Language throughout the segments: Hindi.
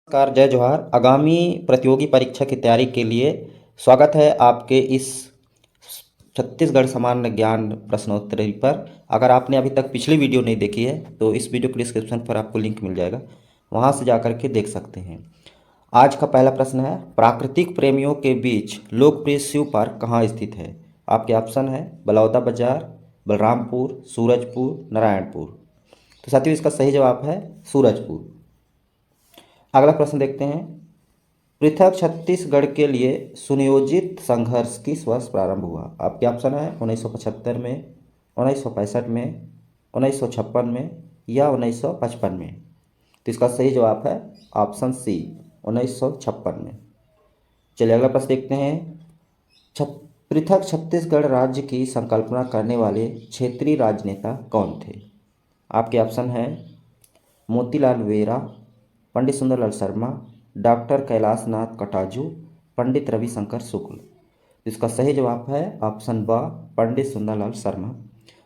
नमस्कार, जय जोहार। आगामी प्रतियोगी परीक्षा की तैयारी के लिए स्वागत है आपके इस छत्तीसगढ़ सामान्य ज्ञान प्रश्नोत्तरी पर। अगर आपने अभी तक पिछली वीडियो नहीं देखी है तो इस वीडियो के डिस्क्रिप्शन पर आपको लिंक मिल जाएगा, वहां से जाकर के देख सकते हैं। आज का पहला प्रश्न है, प्राकृतिक प्रेमियों के बीच लोकप्रिय शिव पार्क कहाँ स्थित है? आपके ऑप्शन है बलौदा बाजार, बलरामपुर, सूरजपुर, नारायणपुर। तो साथियों, इसका सही जवाब है सूरजपुर। अगला प्रश्न देखते हैं, पृथक छत्तीसगढ़ के लिए सुनियोजित संघर्ष किस वर्ष प्रारंभ हुआ? आपके ऑप्शन है 1975 में, 1965 में, 1956 में या 1955 में। तो इसका सही जवाब है ऑप्शन सी, 1956 में। चलिए अगला प्रश्न देखते हैं, पृथक छत्तीसगढ़ राज्य की संकल्पना करने वाले क्षेत्रीय राजनेता कौन थे? आपके ऑप्शन है मोतीलाल वेरा, पंडित सुंदरलाल शर्मा, डॉक्टर कैलाश नाथ कटाजू, पंडित रविशंकर शुक्ल। इसका सही जवाब है ऑप्शन ब, पंडित सुंदरलाल शर्मा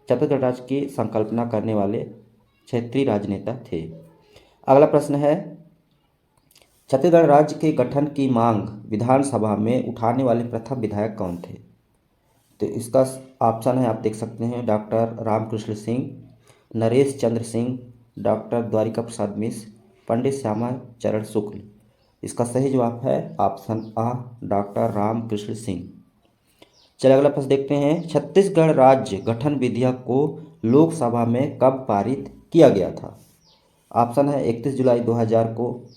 छत्तीसगढ़ राज्य की संकल्पना करने वाले क्षेत्रीय राजनेता थे। अगला प्रश्न है, छत्तीसगढ़ राज्य के गठन की मांग विधानसभा में उठाने वाले प्रथम विधायक कौन थे? तो इसका ऑप्शन है, आप देख सकते हैं, डॉक्टर रामकृष्ण सिंह, नरेश चंद्र सिंह, डॉक्टर द्वारिका प्रसाद मिश्र, पंडित श्यामा चरण शुक्ल। इसका सही जवाब है ऑप्शन आ, डॉक्टर रामकृष्ण सिंह। चलिए अगला प्रश्न देखते हैं, छत्तीसगढ़ राज्य गठन विधेयक को लोकसभा में कब पारित किया गया था? ऑप्शन है 31 जुलाई 2000 को,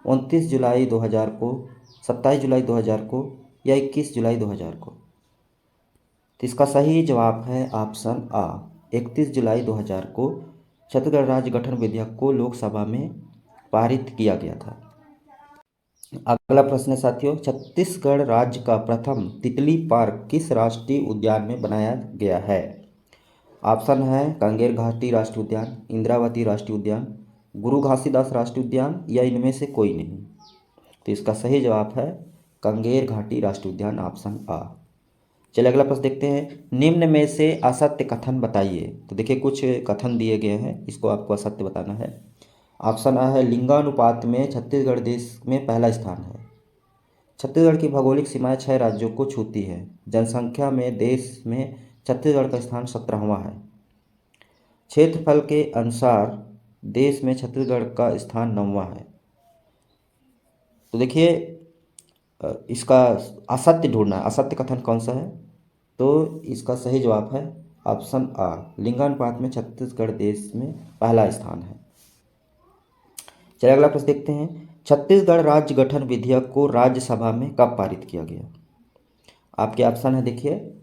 29 जुलाई 2000 को, 27 जुलाई 2000 को या 21 जुलाई 2000 को। तो इसका सही जवाब है ऑप्शन आ, 31 जुलाई 2000 को छत्तीसगढ़ राज्य गठन विधेयक को लोकसभा में पारित किया गया था। अगला प्रश्न है साथियों, छत्तीसगढ़ राज्य का प्रथम तितली पार्क किस राष्ट्रीय उद्यान में बनाया गया है? ऑप्शन है कांगेर घाटी राष्ट्रीय उद्यान, इंद्रावती राष्ट्रीय उद्यान, गुरु घासीदास राष्ट्रीय उद्यान या इनमें से कोई नहीं। तो इसका सही जवाब है कांगेर घाटी राष्ट्रीय उद्यान, ऑप्शन आ। चलिए अगला प्रश्न देखते हैं, निम्न में से असत्य कथन बताइए। तो देखिए कुछ कथन दिए गए हैं, इसको आपको असत्य बताना है। ऑप्शन आ है लिंगानुपात में छत्तीसगढ़ देश में पहला स्थान है। छत्तीसगढ़ की भौगोलिक सीमाएं 6 राज्यों को छूती है। जनसंख्या में देश में छत्तीसगढ़ का स्थान 17वां है। क्षेत्रफल के अनुसार देश में छत्तीसगढ़ का स्थान 9वां है। तो देखिए इसका असत्य ढूंढना है, असत्य कथन कौन सा है? तो इसका सही जवाब है ऑप्शन आ, लिंगानुपात में छत्तीसगढ़ देश में पहला स्थान है। चलिए अगला प्रश्न देखते हैं, छत्तीसगढ़ राज्य गठन विधेयक को राज्यसभा में कब पारित किया गया? आपके ऑप्शन है, देखिए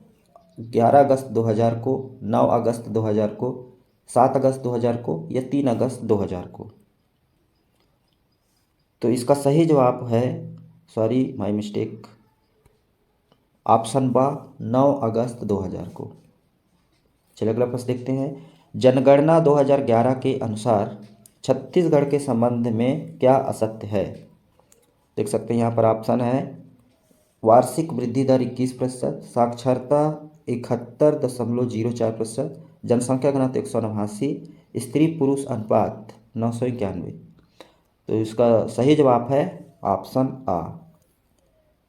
11 अगस्त 2000 को, 9 अगस्त 2000 को, 7 अगस्त 2000 को या 3 अगस्त 2000 को। तो इसका सही जवाब है, सॉरी माय मिस्टेक, ऑप्शन बा, 9 अगस्त 2000 को। चलिए अगला प्रश्न देखते हैं, जनगणना 2011 के अनुसार छत्तीसगढ़ के संबंध में क्या असत्य है? देख सकते हैं यहाँ पर ऑप्शन है, वार्षिक वृद्धि दर 21%, साक्षरता 71.04%, जनसंख्या घनत्व 189, स्त्री पुरुष अनुपात 991। तो इसका सही जवाब है ऑप्शन आ,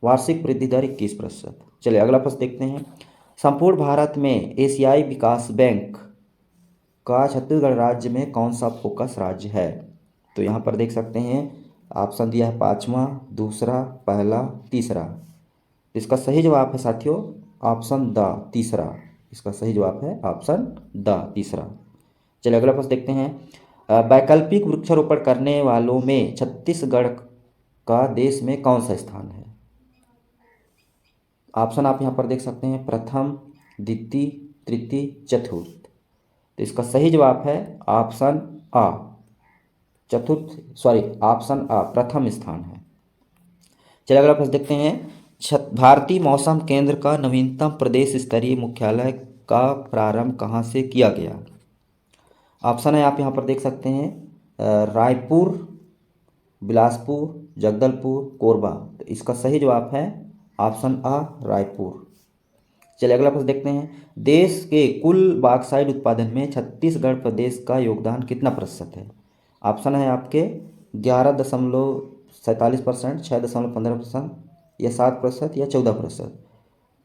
वार्षिक वृद्धि दर 21%। चलिए अगला प्रश्न देखते हैं, संपूर्ण भारत में एशियाई विकास बैंक का छत्तीसगढ़ राज्य में कौन सा फोकस राज्य है? तो यहाँ पर देख सकते हैं ऑप्शन दिया है 5वां, दूसरा, पहला, तीसरा। इसका सही जवाब है साथियों ऑप्शन द, तीसरा। इसका सही जवाब है ऑप्शन द, तीसरा। चलिए अगला प्रश्न देखते हैं, वैकल्पिक वृक्षारोपण करने वालों में छत्तीसगढ़ का देश में कौन सा स्थान है? ऑप्शन आप यहाँ पर देख सकते हैं, प्रथम, द्वितीय, तृतीय, चतुर्थ। तो इसका सही जवाब है ऑप्शन आ, चतुर्थ, सॉरी ऑप्शन आ, प्रथम स्थान है। चलिए अगला प्रश्न देखते हैं, भारतीय मौसम केंद्र का नवीनतम प्रदेश स्तरीय मुख्यालय का प्रारंभ कहाँ से किया गया? ऑप्शन है, आप यहाँ पर देख सकते हैं, रायपुर, बिलासपुर, जगदलपुर, कोरबा। तो इसका सही जवाब है ऑप्शन आ, रायपुर। चलिए अगला प्रश्न देखते हैं, देश के कुल बॉक्साइट उत्पादन में छत्तीसगढ़ प्रदेश का योगदान कितना प्रतिशत है? ऑप्शन है आपके 47%, 6.15% या 7% या 14%।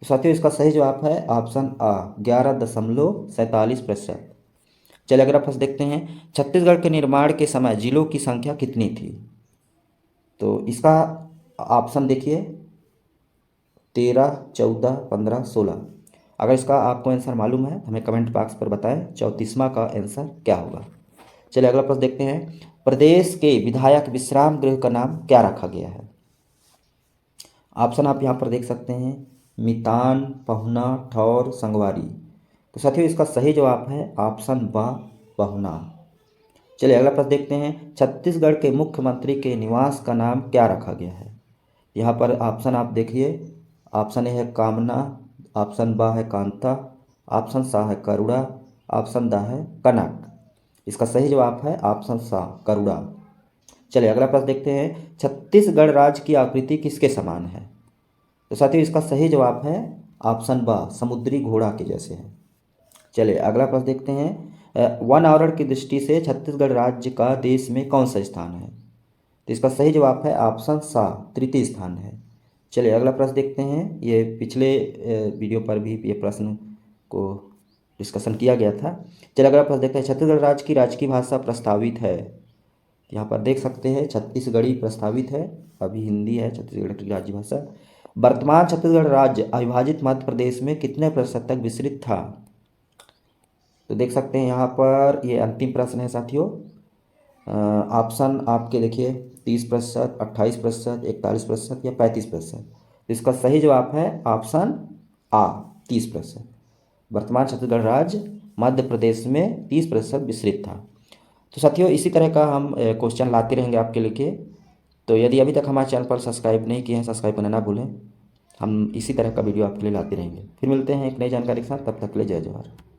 तो साथियों इसका सही जवाब है ऑप्शन आ 11.47%। चलिए अगला प्रश्न देखते हैं, छत्तीसगढ़ के निर्माण के समय जिलों की संख्या कितनी थी? तो इसका ऑप्शन देखिए 13, 14, 15, 16। अगर इसका आपको आंसर मालूम है हमें कमेंट बॉक्स पर बताएं 34वां का आंसर क्या होगा। चलिए अगला प्रश्न देखते हैं, प्रदेश के विधायक विश्राम गृह का नाम क्या रखा गया है? ऑप्शन आप यहाँ पर देख सकते हैं, मितान, पहुना, ठौर, संगवारी। तो साथियों इसका सही जवाब है ऑप्शन ब पहुना। चलिए अगला प्रश्न देखते हैं, छत्तीसगढ़ के मुख्यमंत्री के निवास का नाम क्या रखा गया है? यहाँ पर ऑप्शन आप देखिए, ऑप्शन ए है कामना, ऑप्शन ब है कांता, ऑप्शन सा है करुणा, ऑप्शन द है कनक। इसका सही जवाब है ऑप्शन सा करुणा। चलिए अगला प्रश्न देखते हैं, छत्तीसगढ़ राज्य की आकृति किसके समान है? तो साथियों इसका सही जवाब है ऑप्शन ब समुद्री घोड़ा के जैसे है। चलिए अगला प्रश्न देखते हैं, वन आवरण की दृष्टि से छत्तीसगढ़ राज्य का देश में कौन सा स्थान है? तो इसका सही जवाब है ऑप्शन सा तृतीय स्थान है। चलिए अगला प्रश्न देखते हैं, ये पिछले वीडियो पर भी ये प्रश्न को डिस्कशन किया गया था। चलिए अगला प्रश्न देखते हैं, छत्तीसगढ़ राज्य की राजकीय भाषा प्रस्तावित है? यहाँ पर देख सकते हैं छत्तीसगढ़ी प्रस्तावित है, अभी हिंदी है छत्तीसगढ़ की राज्य भाषा। वर्तमान छत्तीसगढ़ राज्य अविभाजित मध्य प्रदेश में कितने प्रतिशत तक विस्तृत था? तो देख सकते हैं यहाँ पर ये अंतिम प्रश्न है साथियों। ऑप्शन आपके देखिए 30%, 28%, 41% या 35%। तो इसका सही जवाब है ऑप्शन आ 30%। वर्तमान छत्तीसगढ़ राज्य मध्य प्रदेश में 30% विस्तृत था। तो साथियों इसी तरह का हम क्वेश्चन लाते रहेंगे आपके लिए। तो यदि अभी तक हमारे चैनल पर सब्सक्राइब नहीं किए हैं, सब्सक्राइब करना ना भूलें। हम इसी तरह का वीडियो आपके लिए लाते रहेंगे। फिर मिलते हैं एक नई जानकारी के साथ, तब तक के लिए जय जवाहर।